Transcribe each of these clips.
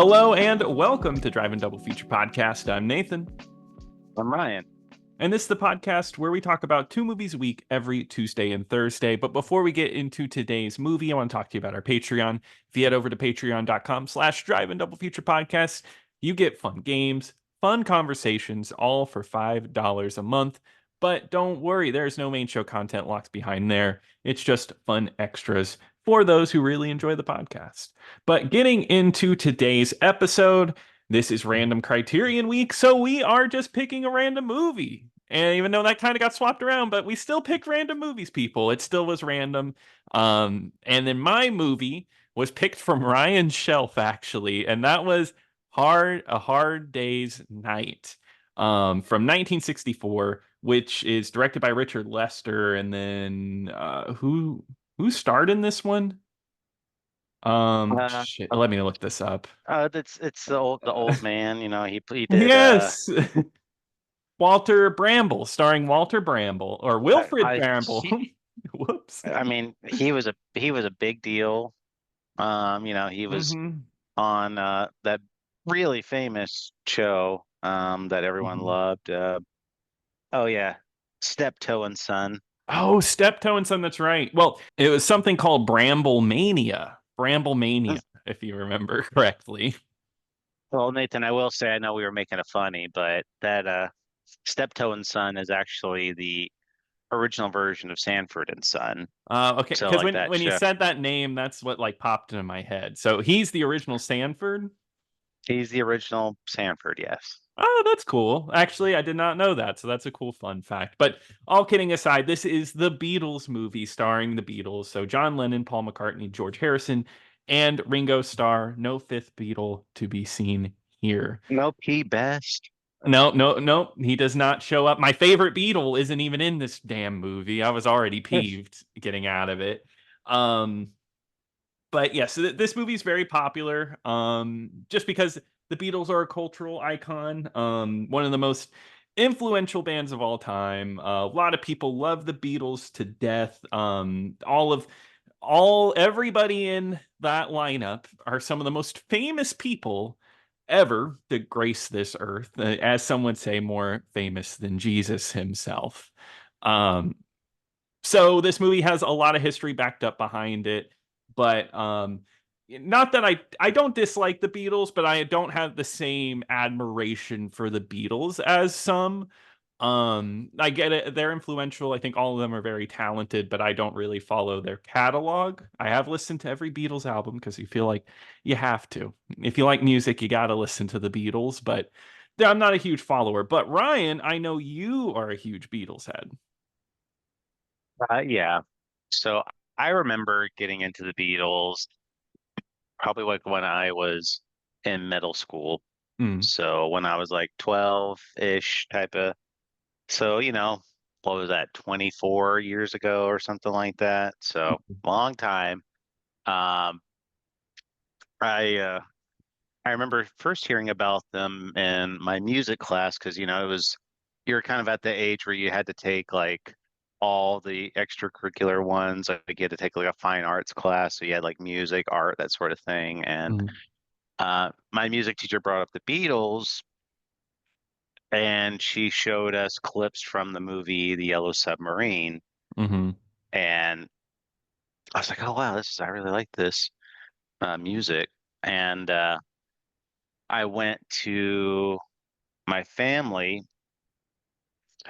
Hello and welcome to Driving Double Feature Podcast. I'm Nathan. I'm Ryan. And this is the podcast where we talk about 2 movies a week every Tuesday and Thursday. But before we get into today's movie, I want to talk to you about our Patreon. If you head over to patreon.com/Driving Double Feature Podcast, you get fun games, fun conversations, all for $5 a month. But don't worry, there's no main show content locked behind there. It's just fun extras for those who really enjoy the podcast. But getting into today's episode, this is Random Criterion Week, so we are just picking a random movie. And even though that kind of got swapped around, but we still picked random movies, people. It still was random. And then my movie was picked from Ryan's shelf, actually, and that was A Hard Day's Night from 1964, which is directed by Richard Lester. And then who starred in this one? Uh, Shit, let me look this up. it's the old man. He did. Yes. Walter Bramble, starring Walter Bramble or I, Wilfred I Bramble. he. Whoops. I mean, he was a big deal. He was Hmm. on that really famous show that everyone Hmm. loved. Oh yeah, Steptoe and Son. Oh, Steptoe and Son, that's right. Well, it was something called Bramble Mania. Bramble Mania, if you remember correctly. Well, Nathan, I will say I know we were making it funny, but that Steptoe and Son is actually the original version of Sanford and Son. Okay, So because like when that when you show. said that name, that's what like popped into my head. So he's the original Sanford. He's the original Sanford, yes. Oh, that's cool. Actually, I did not know that. So that's a cool fun fact. But all kidding aside, this is the Beatles movie starring the Beatles. So John Lennon, Paul McCartney, George Harrison, and Ringo Starr. No fifth Beatle to be seen here. Nope, he best. No, no, no. He does not show up. My favorite Beatle isn't even in this damn movie. I was already peeved getting out of it. Um, but yeah, so this movie is very popular. Just because the Beatles are a cultural icon. One of the most influential bands of all time. A lot of people love the Beatles to death. Everybody in that lineup are some of the most famous people ever to grace this earth. As some would say, more famous than Jesus himself. Um, so this movie has a lot of history backed up behind it, but not that I don't dislike the Beatles, but I don't have the same admiration for the Beatles as some. I get it, they're influential. I think all of them are very talented, but I don't really follow their catalog. I have listened to every Beatles album because you feel like you have to. If you like music, you got to listen to the Beatles, but I'm not a huge follower. But Ryan, I know you are a huge Beatles head. Yeah. So I remember getting into the Beatles probably like when I was in middle school. Mm. So when I was like 12-ish type of, so what was that, 24 years ago or something like that. So long time. Um, I remember first hearing about them in my music class because you're kind of at the age where you had to take like all the extracurricular ones. Like you had to take like a fine arts class, so you had like music, art, that sort of thing. And Mm. my music teacher brought up the Beatles, and she showed us clips from the movie The Yellow Submarine, Hmm. and I was like, oh wow, I really like this music. And I went to my family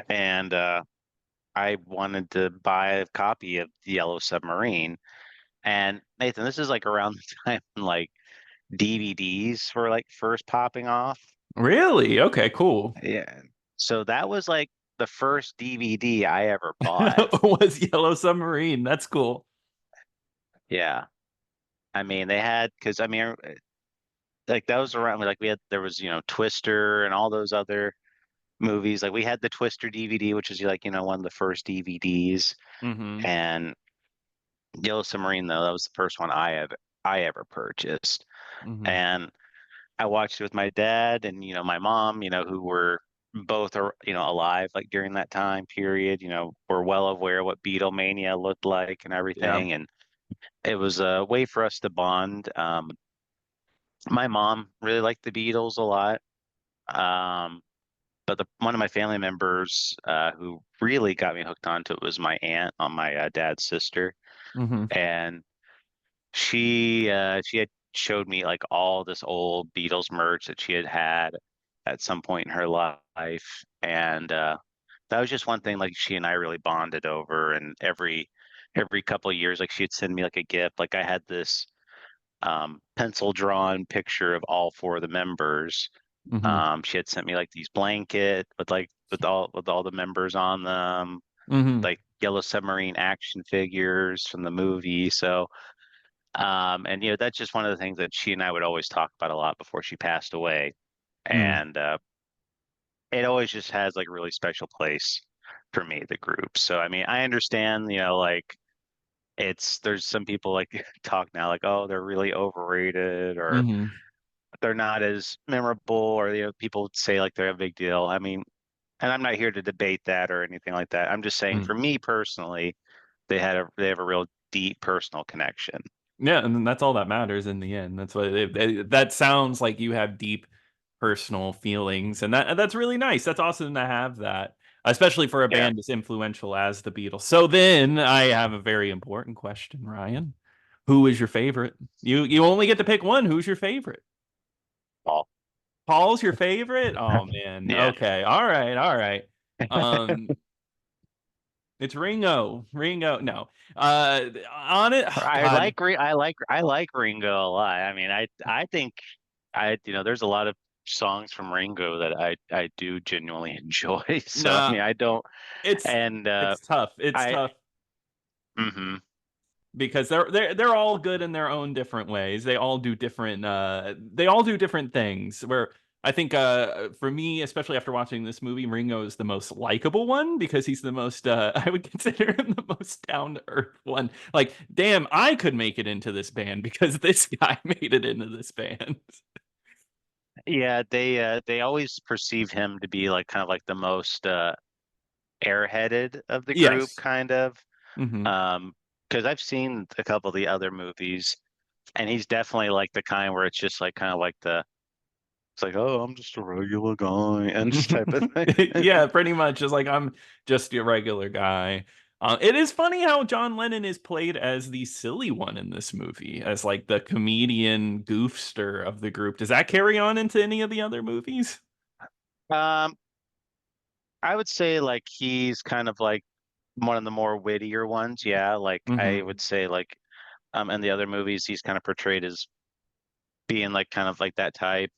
and I wanted to buy a copy of The Yellow Submarine. And Nathan, this is like around the time when like DVDs were like first popping off. Really? Okay, cool. Yeah. So that was like the first DVD I ever bought. Was Yellow Submarine. That's cool. Yeah. I mean, they had, because I mean, like that was around, like there was, Twister and all those other movies. Like we had the Twister DVD, which is like, one of the first DVDs. Hmm. And Yellow Submarine, though, that was the first one I ever purchased. Hmm. And I watched it with my dad and my mom, who were both are alive like during that time period. Were well aware what Beatlemania looked like and Yeah. everything, and it was a way for us to bond. My mom really liked the Beatles a lot. Um, but one of my family members who really got me hooked onto it was my aunt on my dad's sister, Mm-hmm. and she had showed me like all this old Beatles merch that she had had at some point in her life, and that was just one thing like she and I really bonded over. And every couple of years, like she'd send me like a gift. Like I had this pencil drawn picture of all four of the members. Mm-hmm. She had sent me like these blanket with like with all the members on them, Mm-hmm. like Yellow Submarine action figures from the movie. So, and that's just one of the things that she and I would always talk about a lot before she passed away. Mm. And it always just has like a really special place for me, the group. So, I mean, I understand, like there's some people like talk now like, oh, they're really overrated or Mm-hmm. they're not as memorable, or people would say like they're a big deal. I mean, and I'm not here to debate that or anything like that. I'm just saying Mm. for me personally, they have a real deep personal connection. Yeah, and then that's all that matters in the end. That's what that sounds like. You have deep personal feelings, and that's really nice. That's awesome to have that, especially for a Yeah, band as influential as the Beatles. So then I have a very important question, Ryan. Who is your favorite? You only get to pick one. Who's your favorite? Paul. Paul's your favorite? Oh man. Yeah. Okay. All right. All right. Um, it's Ringo. Ringo. No. On it. Oh, God. I like Ringo a lot. I mean, I think there's a lot of songs from Ringo that I do genuinely enjoy. So I Nah. mean, I don't. It's And it's tough. It's I tough hmm because they're all good in their own different ways. They all do different things. Where I think for me, especially after watching this movie, Ringo is the most likable one because he's the most I would consider him the most down to earth one. Like, damn, I could make it into this band because this guy made it into this band. Yeah, they always perceive him to be like kind of like the most airheaded of the group, Yes. kind of. Hmm. Um, because I've seen a couple of the other movies, and he's definitely like the kind where it's just like kind of like it's like, oh, I'm just a regular guy and just type of thing. Yeah, pretty much. Just like I'm just a regular guy. It is funny how John Lennon is played as the silly one in this movie, as like the comedian goofster of the group. Does that carry on into any of the other movies? Um, I would say like he's kind of like one of the more wittier ones. Yeah, like I Hmm. would say like in the other movies he's kind of portrayed as being like kind of like that type.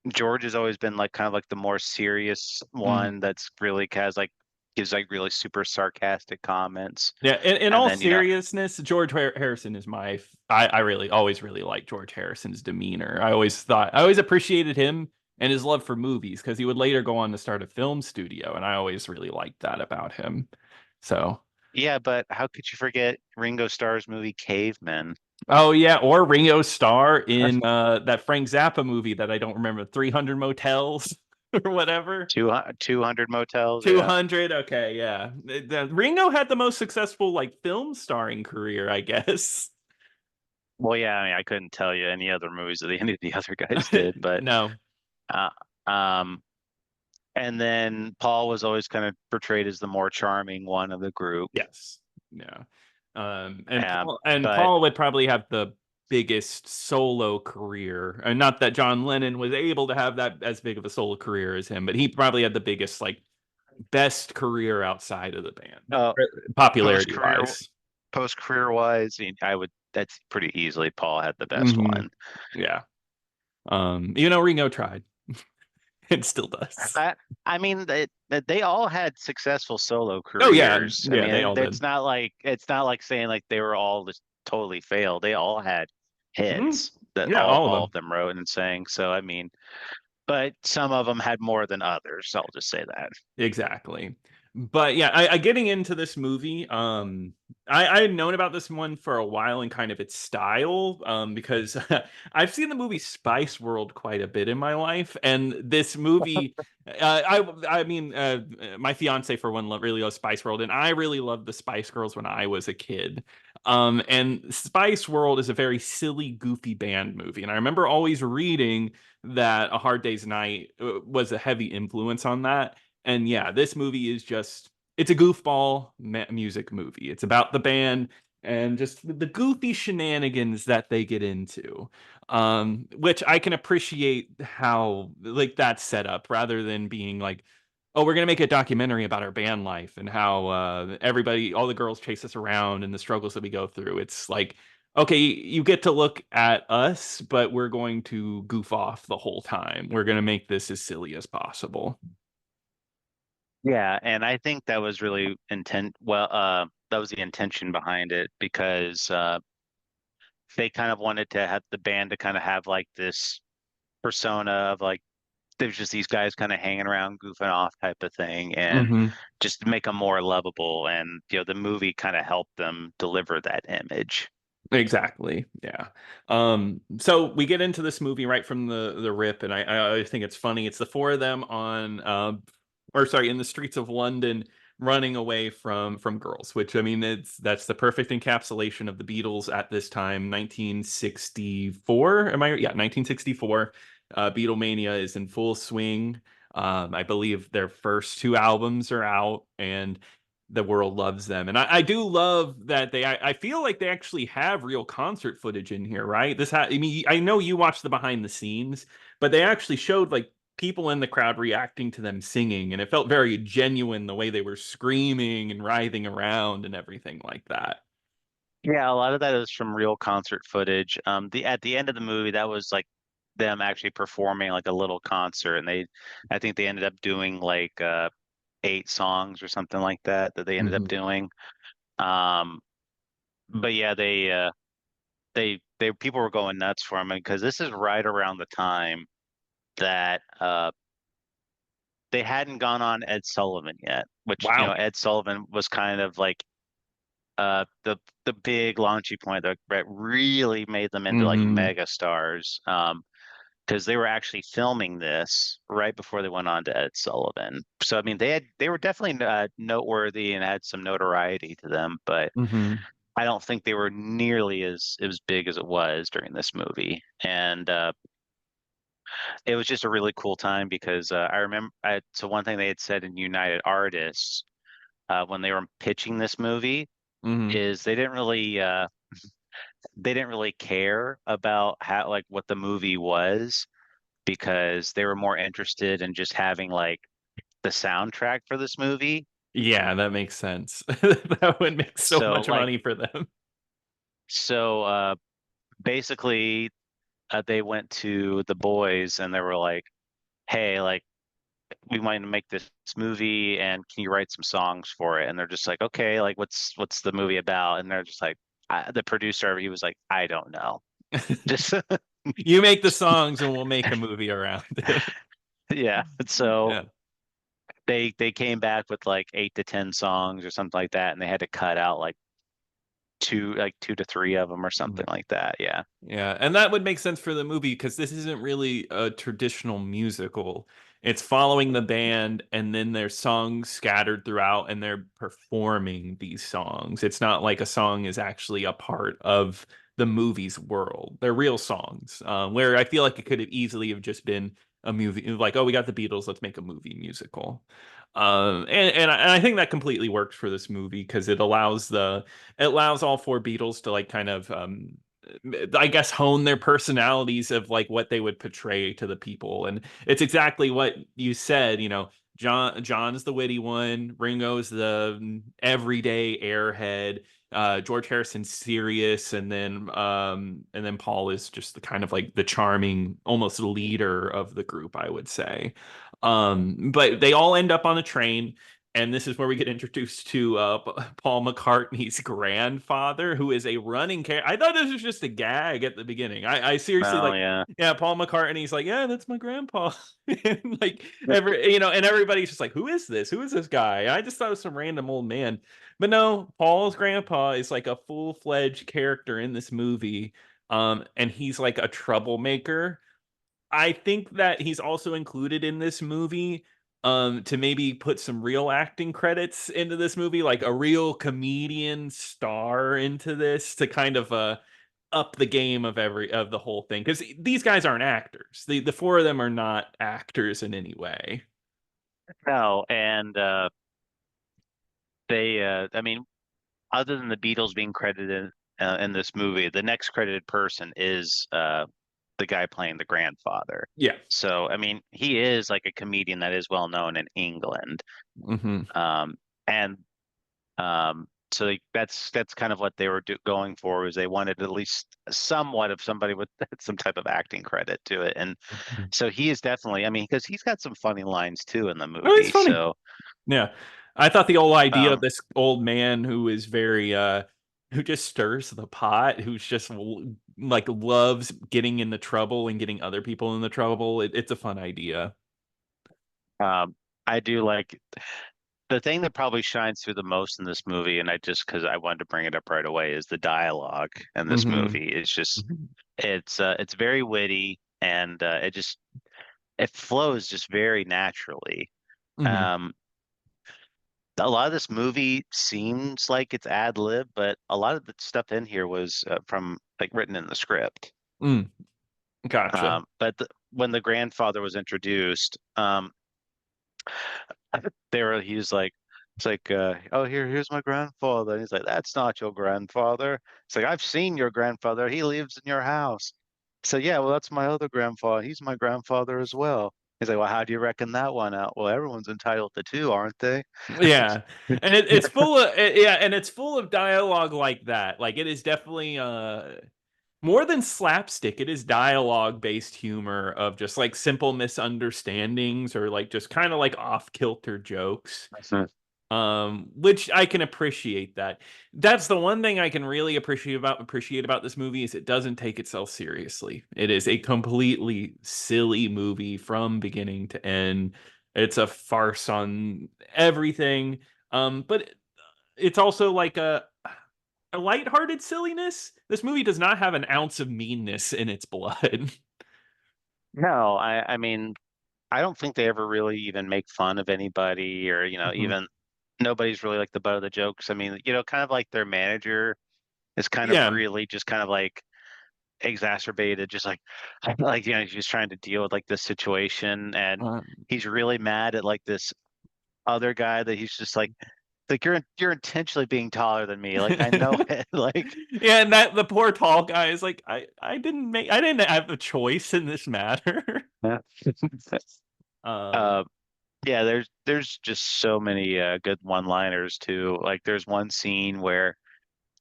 George has always been like kind of like the more serious Hmm. one that's really has like gives like really super sarcastic comments. Yeah, in And all then, seriousness, Harrison is I really always really like George Harrison's demeanor. I always appreciated him and his love for movies because he would later go on to start a film studio, and I always really liked that about him. So, yeah, but how could you forget Ringo Starr's movie Cavemen? oh yeah, or Ringo Starr in that Frank Zappa movie that I don't remember, 300 Motels or whatever. 200 Motels, yeah. 200. Okay, yeah. Ringo had the most successful like film starring career, I guess. Well, yeah, I mean, I couldn't tell you any other movies that any of the other guys did, but No. uh, um, and then Paul was always kind of portrayed as the more charming one of the group. Yes. Yeah. Um, And but Paul would probably have the biggest solo career. And not that John Lennon was able to have that as big of a solo career as him, but he probably had the biggest like best career outside of the band, uh, post popularity career wise. post career wise, I would that's pretty easily Paul had the best Hmm. one. Yeah. Ringo tried and still does. I, I mean, they all had successful solo Oh yeah. careers. I Yeah, they mean, all did. it's not like saying like they were all just totally failed. They all had Mhm. hits that Yeah, all of all them. of them wrote and sang. So I mean, but some of them had more than others. I'll just say that. Exactly. But yeah, I getting into this movie, I had known about this one for a while and kind of its style, because I've seen the movie Spice World quite a bit in my life, and this movie, I mean, my fiance for one really loves Spice World, and I really loved the Spice Girls when I was a kid. And Spice World is a very silly, goofy band movie. And I remember always reading that A Hard Day's Night was a heavy influence on that. And yeah, this movie is just, it's a goofball music movie. It's about the band and just the goofy shenanigans that they get into. Which I can appreciate how like that's set up rather than being like, oh, we're gonna make a documentary about our band life and how everybody, all the girls chase us around and the struggles that we go through. It's like, okay, you get to look at us, but we're going to goof off the whole time. We're gonna make this as silly as possible. Yeah, and I think that was really that was the intention behind it because they kind of wanted to have the band to kind of have like this persona of like there's just these guys kind of hanging around, goofing off type of thing, and Hmm. just to make them more lovable. And the movie kind of helped them deliver that image. Exactly. Yeah. So we get into this movie right from the rip, and I think it's funny. It's the four of them on or sorry, in the streets of London running away from girls, which I mean that's the perfect encapsulation of the Beatles at this time, 1964. Am I yeah, 1964. Beatlemania is in full swing. I believe their first two albums are out, and the world loves them. And I do love that I feel like they actually have real concert footage in here, right? I mean, I know you watched the behind the scenes, but they actually showed like people in the crowd reacting to them singing, and it felt very genuine the way they were screaming and writhing around and everything like that. Yeah, a lot of that is from real concert footage. The at the end of the movie, that was like them actually performing like a little concert, and I think they ended up doing like 8 songs or something like that that they ended up Hmm. doing. Um, but yeah, they people were going nuts for him because this is right around the time that they hadn't gone on Ed Sullivan yet, which Wow. Ed Sullivan was kind of like the big launchy point that really made them into like Hmm. mega stars. Because they were actually filming this right before they went on to Ed Sullivan. So I mean, they were definitely noteworthy and had some notoriety to them, but Hmm. I don't think they were nearly as big as it was during this movie. And it was just a really cool time because I remember. So one thing they had said in United Artists when they were pitching this movie Hmm. is they didn't really care about how like what the movie was because they were more interested in just having like the soundtrack for this movie. Yeah, that makes sense. That would make so So much like money for them. so basically they went to the boys and they were like, "Hey, like we want to make this movie and can you write some songs for it?" And they're just like, "Okay, like what's the movie about?" And they're just like the producer, he was like, "I don't know." Just You make the songs and we'll make a movie around it. yeah. So Yeah. they came back with like 8 to 10 songs or something like that, and they had to cut out like 2 to 3 of them or something like that. Yeah. Yeah, and that would make sense for the movie because this isn't really a traditional musical. It's following the band and then there's songs scattered throughout and they're performing these songs. It's not like a song is actually a part of the movie's world. They're real songs, where I feel like it could have easily have just been a movie like, oh, we got the Beatles, let's make a movie musical. And I think that completely works for this movie because it allows all four Beatles to like kind of I guess hone their personalities of like what they would portray to the people. And it's exactly what you said, John's the witty one, Ringo's the everyday airhead, George Harrison's serious, and then Paul is just the kind of like the charming, almost leader of the group, I would say. But they all end up on a train, and this is where we get introduced to Paul McCartney's grandfather, who is a running character. I thought this was just a gag at the beginning. I seriously Oh like, yeah. yeah, Paul McCartney's like, yeah, that's my grandpa. And like and everybody's just like, who is this? Who is this guy? And I just thought it was some random old man. But no, Paul's grandpa is like a full-fledged character in this movie. And he's like a troublemaker. I think that he's also included in this movie to maybe put some real acting credits into this movie, like a real comedian star into this to kind of up the game of the whole thing, because these guys aren't actors. The four of them are not actors in any way. No, and I mean, other than the Beatles being credited in this movie, the next credited person is the guy playing the grandfather. Yeah. So, I mean, he is like a comedian that is well known in England. Hmm. And so that's kind of what they were going for, was they wanted at least somewhat of somebody with some type of acting credit to it. And so he is definitely, I mean, because he's got some funny lines too in the Oh, it's movie. funny. So, Yeah. I thought the old idea of um, this old man who is very who just stirs the pot, who's just like loves getting into trouble and getting other people into trouble. It's a fun idea. I do like the thing that probably shines through the most in this movie, and I just because I wanted to bring it up right away, is the dialogue in this Hmm. movie. It's just it's very witty, and it flows just very naturally. Hmm. Um, a lot of this movie seems like it's ad lib, but a lot of the stuff in here was from like written in the script. Mm, gotcha. When the grandfather was introduced, he was like, it's like, oh, here's my grandfather. And he's like, that's not your grandfather. It's like, I've seen your grandfather. He lives in your house. So yeah, well, that's my other grandfather. He's my grandfather as well. He's like, well, how do you reckon that one out? Well, everyone's entitled to two, aren't they? Yeah. And it's full of yeah, and it's full of dialogue like that. Like it is definitely more than slapstick, it is dialogue based humor of just like simple misunderstandings or like just kind of like off kilter jokes. Which I can appreciate. That's the one thing I can really appreciate about this movie is it doesn't take itself seriously. It is a completely silly movie from beginning to end. It's a farce on everything. But it's also like a lighthearted silliness. This movie does not have an ounce of meanness in its blood. No, I mean, I don't think they ever really even make fun of anybody, or, Mhm. even nobody's really like the butt of the jokes. I mean, kind of like their manager is kind of Yeah. really just kind of like exacerbated, just like like he's just trying to deal with like this situation, and Um, he's really mad at like this other guy that he's just like you're intentionally being taller than me, like I know it. Like yeah, and that the poor tall guy is like, I didn't have a choice in this matter. yeah. um uh yeah, there's just so many good one-liners too. Like there's one scene where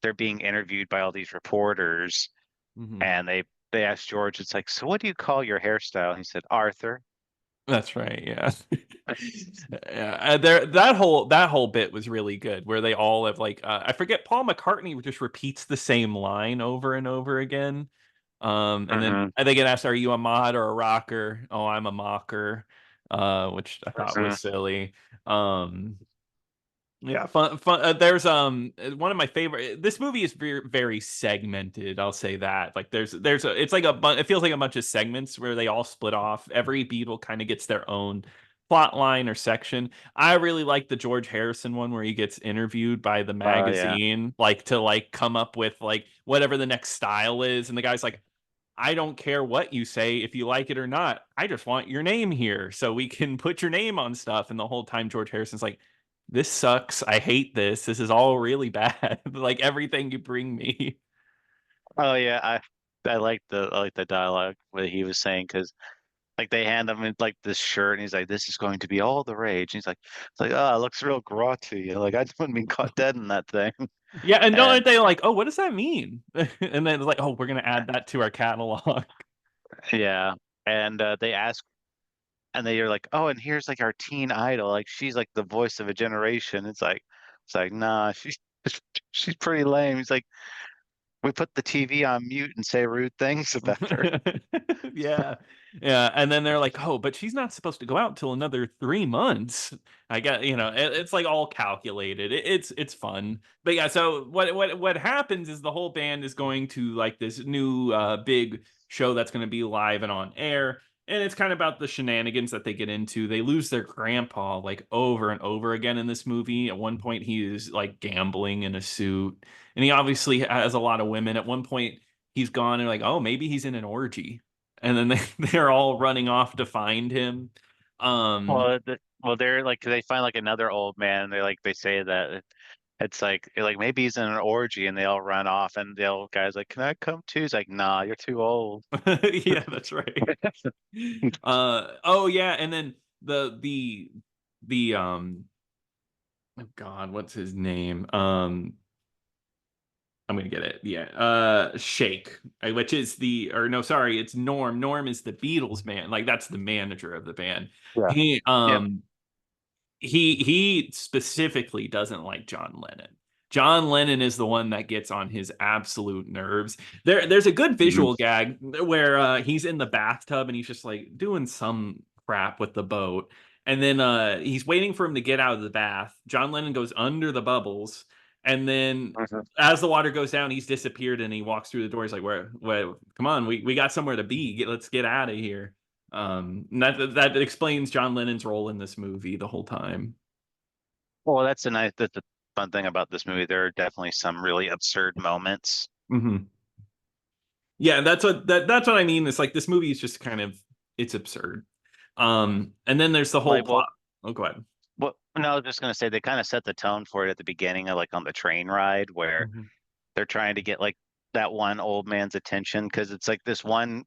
they're being interviewed by all these reporters, mhm. and they asked George, it's like, so what do you call your hairstyle? He said, Arthur. That's right, yeah. Yeah, there that whole bit was really good where they all have like I forget, Paul McCartney just repeats the same line over and over again. And then Hmm. they get asked, "Are you a mod or a rocker?" "Oh, I'm a mocker," which I thought was silly. Um, yeah, fun. There's one of my favorite. This movie is very very segmented. I'll say that. Like there's a it's like it feels like a bunch of segments where they all split off. Every Beatle kind of gets their own plot line or section. I really like the George Harrison one where he gets interviewed by the Oh yeah. magazine, like to like come up with like whatever the next style is, and the guy's like, I don't care what you say if you like it or not. I just want your name here so we can put your name on stuff. And the whole time George Harrison's like, this sucks. I hate this. This is all really bad. Like everything you bring me. Oh yeah, I like the dialogue what he was saying, because like they hand him like this shirt, and he's like, "This is going to be all the rage." And he's like, "It's like, oh, it looks real grotty. Like I just wouldn't be caught dead in that thing." Yeah, and don't And they like, oh, what does that mean? And then it's like, oh, we're gonna add that to our catalog. yeah, and they ask, and they are like, "Oh, and here's like our teen idol. Like she's like the voice of a generation." It's like, nah, she's pretty lame. He's like, we put the TV on mute and say rude things about her. Yeah. Yeah. And then they're like, oh, but she's not supposed to go out till another 3 months. I got, it's like all calculated. It's fun. But yeah, so what happens is the whole band is going to like this new big show that's going to be live and on air. And it's kind of about the shenanigans that they get into. They lose their grandpa like over and over again in this movie. At one point, he is like gambling in a suit, and he obviously has a lot of women. At one point, he's gone and like, oh, maybe he's in an orgy, and then they're all running off to find him. Um, Well, they're like they find like another old man. They say that it's like maybe he's in an orgy, and they all run off, and the old guy's like, "Can I come too?" He's like, "Nah, you're too old." yeah, that's right. Oh yeah, and then the oh God, what's his name? I'm gonna get it. Yeah. Shake, which is the or no, sorry, it's Norm. Norm is the Beatles man. Like that's the manager of the band. Yeah. He Yep. um he specifically doesn't like John Lennon. John Lennon is the one that gets on his absolute nerves. There's a good Mhm. visual gag where he's in the bathtub and he's just like doing some crap with the boat. And then he's waiting for him to get out of the bath. John Lennon goes under the bubbles. And then Mhm. as the water goes down, he's disappeared and he walks through the door. He's like, where come on, we got somewhere to be. Let's get out of here. And that explains John Lennon's role in this movie the whole time. Well, that's the fun thing about this movie. There are definitely some really absurd moments. Hmm. Yeah, that's what I mean. It's like this movie is just kind of it's absurd. And then there's the whole Like, plot. Oh, go ahead. no, I was just gonna say they kind of set the tone for it at the beginning of like on the train ride where Mhm. they're trying to get like that one old man's attention because it's like this one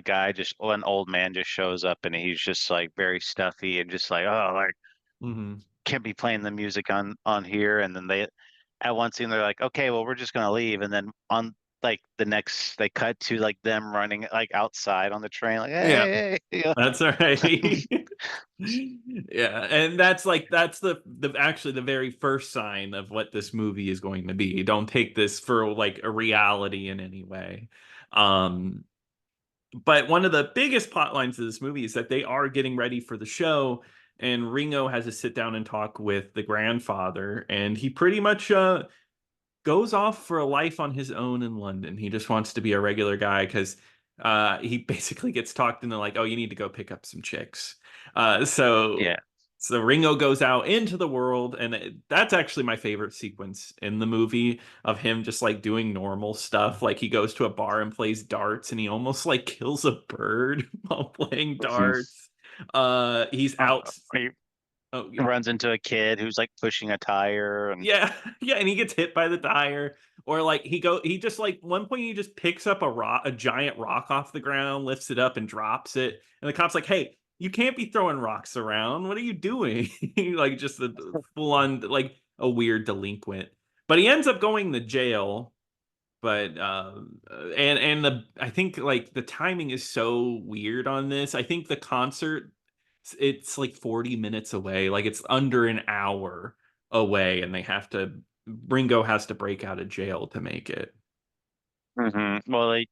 guy, just one old man just shows up and he's just like very stuffy and just like, oh, like Mhm. can't be playing the music on here. And then they at one scene they're like, okay, well we're just gonna leave. And then on like the next they cut to like them running like outside on the train, like, Yeah, hey, hey, yeah. that's all right. Yeah, and that's the actually the very first sign of what this movie is going to be. Don't take this for like a reality in any way. Um, but one of the biggest plot lines of this movie is that they are getting ready for the show, and Ringo has to sit down and talk with the grandfather, and he pretty much goes off for a life on his own in London. He just wants to be a regular guy because he basically gets talked into like, oh, you need to go pick up some chicks. Uh, so Yeah. so Ringo goes out into the world, and that's actually my favorite sequence in the movie of him just like doing normal stuff. Like he goes to a bar and plays darts, and he almost like kills a bird while playing Mhm. darts. He's out. He Oh, runs into a kid who's like pushing a tire and yeah, yeah, and he gets hit by the tire, or like he just like one point he just picks up a giant rock off the ground, lifts it up and drops it, and the cop's like, "Hey, you can't be throwing rocks around. What are you doing?" Like just a full on like a weird delinquent. But he ends up going to jail. But and the I think like the timing is so weird on this. I think the concert it's like 40 minutes away. Like it's under an hour away, and they have to Ringo has to break out of jail to make it. well, like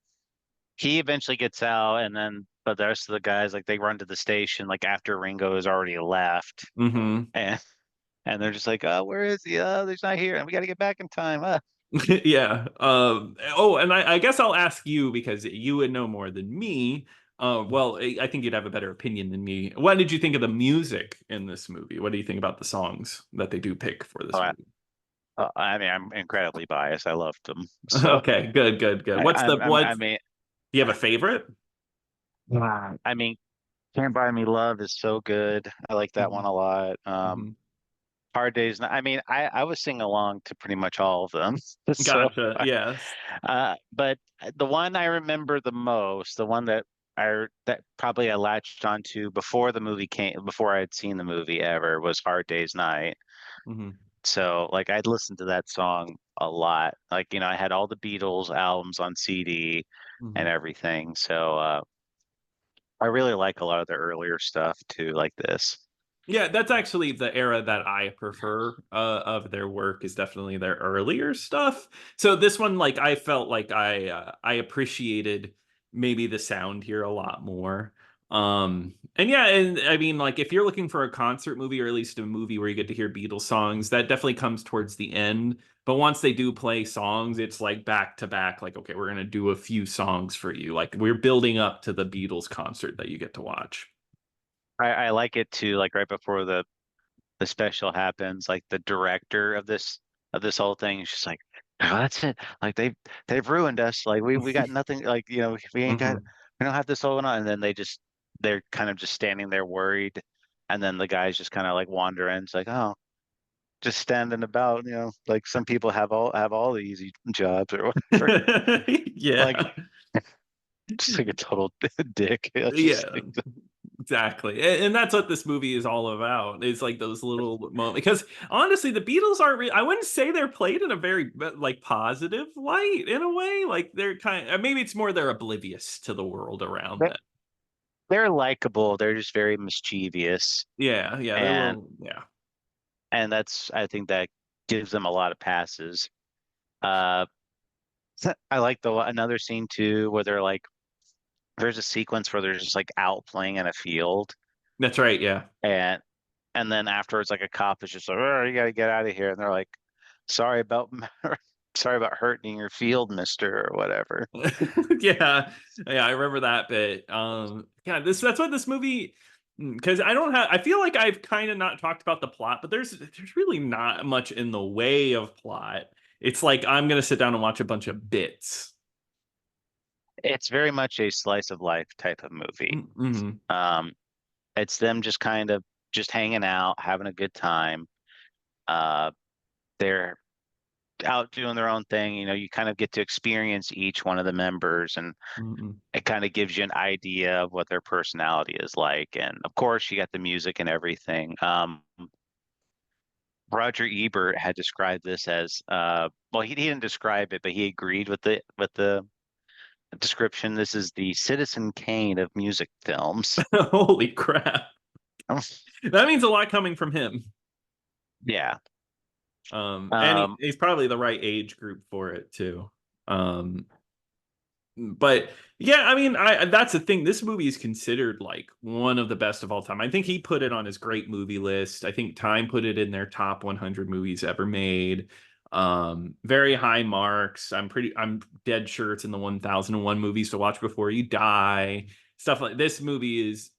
he eventually gets out, and then but the rest of the guys like they run to the station like after Ringo has already left, Hmm. and they're just like, oh, where is he? Oh, he's not here, and we got to get back in time. Yeah. Oh, and I guess I'll ask you because you would know more than me. Well, I think you'd have a better opinion than me. What did you think of the music in this movie? What do you think about the songs that they do pick for Oh, this movie? I mean, I'm incredibly biased. I loved them. So Okay, good, good, good. I, What's the I what? Do mean, you have a favorite? I mean, Can't Buy Me Love is so good. I like that one Mhm, a lot. mhm. Hard Days. I mean, I was singing along to pretty much all of them. So, Gotcha. Yes. but the one I remember the most, the one that probably I latched onto before the movie came, before I had seen the movie ever, was Hard Day's Night. Hmm. So, like, I'd listened to that song a lot. Like, I had all the Beatles albums on CD and Hmm. everything. So, I really like a lot of the earlier stuff too, like this. Yeah, that's actually the era that I prefer of their work is definitely their earlier stuff. So this one, like, I felt like I appreciated maybe the sound here a lot more. And yeah, and I mean, like, if you're looking for a concert movie, or at least a movie where you get to hear Beatles songs, that definitely comes towards the end. But once they do play songs, it's like back to back, like, okay, we're gonna do a few songs for you. Like, we're building up to the Beatles concert that you get to watch. I like it too, like right before the special happens, like the director of this whole thing is just like, oh, that's it. Like they've ruined us. Like we got nothing. Like we ain't got, Mhm. we don't have this going on. And then they're kind of just standing there worried, and then the guys just kind of like wander in. It's like, oh, just standing about. Like some people have all the easy jobs or whatever. Like Yeah. just like a total dick. It's just Yeah. like, Exactly. And that's what this movie is all about. It's like those little moments. Because honestly, the Beatles aren't I wouldn't say they're played in a very like positive light in a way. Like they're maybe it's more they're oblivious to the world around they're, them. they're likable. They're just very mischievous, Yeah, yeah, they're a and little yeah. that's I think that gives them a lot of passes. Uh, I like the another scene too where they're like, there's a sequence where they're just like out playing in a field, That's right, yeah. and then afterwards, like a cop is just like, oh, you got to get out of here, and they're like, sorry about sorry about hurting your field, mister, or whatever. Yeah. Yeah, I remember that bit. Yeah, this that's what this movie because I feel like I've kind of not talked about the plot, but there's really not much in the way of plot. It's like I'm gonna sit down and watch a bunch of bits. It's very much a slice of life type of movie. Mm-hmm. Um, it's them just kind of just hanging out, having a good time. Uh, they're out doing their own thing. You kind of get to experience each one of the members, and Mm-hmm. it kind of gives you an idea of what their personality is like. And of course, you got the music and everything. Roger Ebert had described this as, well, he didn't describe it, but he agreed with the description. This is the Citizen Kane of music films. Holy crap. That means a lot coming from him. Yeah. And Um, he's probably the right age group for it too. Um, but yeah, I mean, I that's the thing. This movie is considered like one of the best of all time. I think he put it on his great movie list. I think Time put it in their top 100 movies ever made. Very high marks. I'm dead sure it's in the 1001 movies to watch before you die. Stuff like this movie is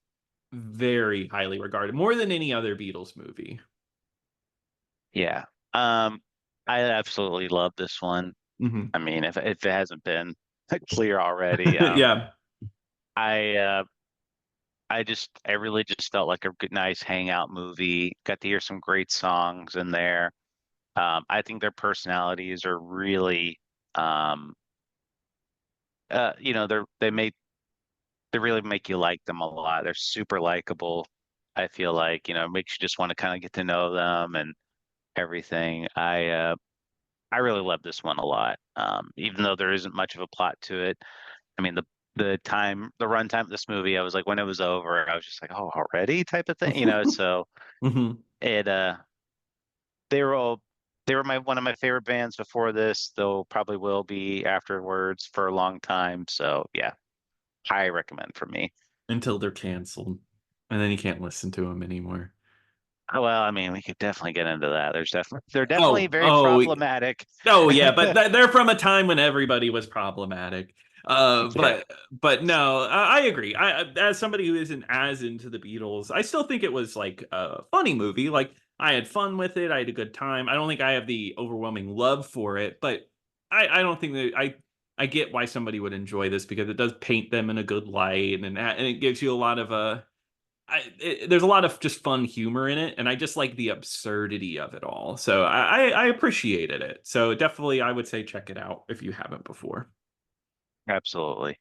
very highly regarded, more than any other Beatles movie. yeah. Um, I absolutely love this one. Hmm. I mean, if it hasn't been clear already, Yeah. I I really just felt like a good, nice hangout movie. Got to hear some great songs in there. I think their personalities are really, um, they really make you like them a lot. They're super likable. I feel like, it makes you just want to kind of get to know them and everything. I really love this one a lot. Even though there isn't much of a plot to it. I mean, the runtime of this movie, I was like, when it was over, I was just like, oh, already type of thing, so Hmm. it, they were all, they were one of my favorite bands before this, though probably will be afterwards for a long time. So yeah, high recommend for me. Until they're canceled, and then you can't listen to them anymore. Well, I mean, we could definitely get into that. They're definitely Oh, very oh, problematic. oh, yeah, but they're from a time when everybody was problematic. Yeah, But no, I agree. As somebody who isn't as into the Beatles, I still think it was like a funny movie. Like I had fun with it. I had a good time. I don't think I have the overwhelming love for it, but I don't think that I get why somebody would enjoy this because it does paint them in a good light and it gives you a lot of there's a lot of just fun humor in it, and I just like the absurdity of it all. So I appreciated it. So definitely, I would say check it out if you haven't before. absolutely.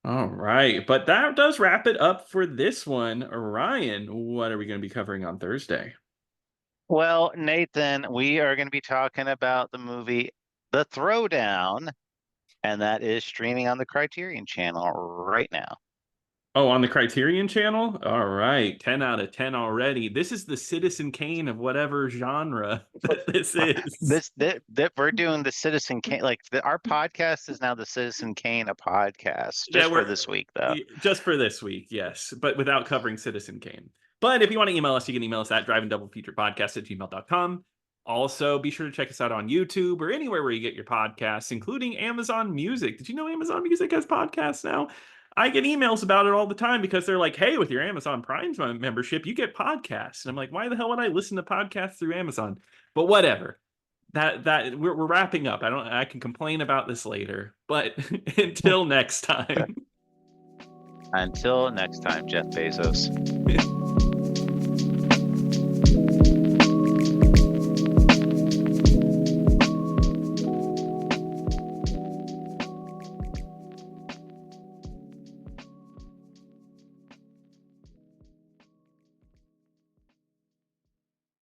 All right, but that does wrap it up for this one. Ryan, what are we going to be covering on Thursday? Well, Nathan, we are going to be talking about the movie The Throwdown, and that is streaming on the Criterion Channel right now. Oh, on the Criterion Channel? All right. 10 out of 10 already. This is the Citizen Kane of whatever genre that this is. That we're doing the Citizen Kane, like our podcast is now the Citizen Kane a podcast Yeah, just for we're this week though. just for this week, yes, but without covering Citizen Kane. But if you want to email us, you can email us at drivingdoublefeaturepodcast@gmail.com. Also, be sure to check us out on YouTube or anywhere where you get your podcasts, including Amazon Music. Did you know Amazon Music has podcasts now? I get emails about it all the time because they're like, hey, with your Amazon Prime membership, you get podcasts. And I'm like, why the hell would I listen to podcasts through Amazon? But whatever. That we're wrapping up. I can complain about this later. But until next time. Until next time, Jeff Bezos.